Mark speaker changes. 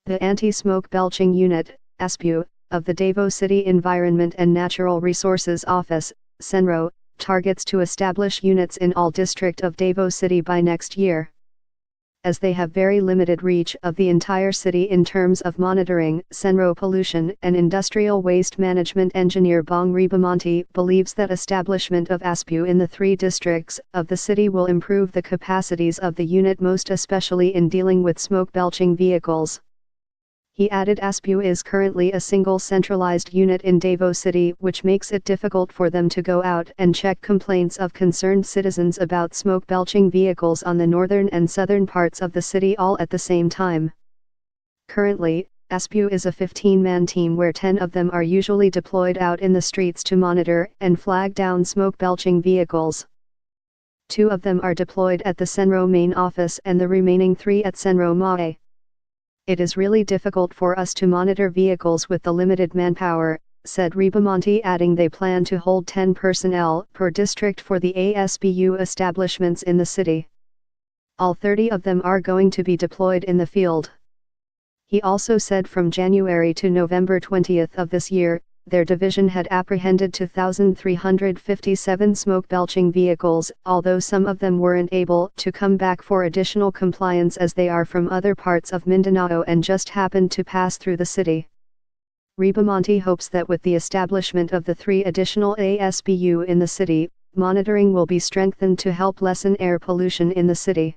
Speaker 1: The Anti-Smoke Belching Unit, ASBU, of the Davao City Environment and Natural Resources Office, CENRO, targets to establish units in all district of Davao City by next year. As they have very limited reach of the entire city in terms of monitoring CENRO pollution and industrial waste management, engineer Bong Ribamonte believes that establishment of ASBU in the 3 districts of the city will improve the capacities of the unit, most especially in dealing with smoke-belching vehicles. He added ASBU is currently a single centralized unit in Davao City, which makes it difficult for them to go out and check complaints of concerned citizens about smoke-belching vehicles on the northern and southern parts of the city all at the same time. Currently, ASBU is a 15-man team where 10 of them are usually deployed out in the streets to monitor and flag down smoke-belching vehicles. 2 of them are deployed at the CENRO main office and the remaining 3 at CENRO MAE. It is really difficult for us to monitor vehicles with the limited manpower, said Ribamonte, adding they plan to hold 10 personnel per district for the ASBU establishments in the city. All 30 of them are going to be deployed in the field. He also said from January to November 20 of this year, their division had apprehended 2,357 smoke-belching vehicles, although some of them weren't able to come back for additional compliance as they are from other parts of Mindanao and just happened to pass through the city. Ribamonte hopes that with the establishment of the 3 additional ASBU in the city, monitoring will be strengthened to help lessen air pollution in the city.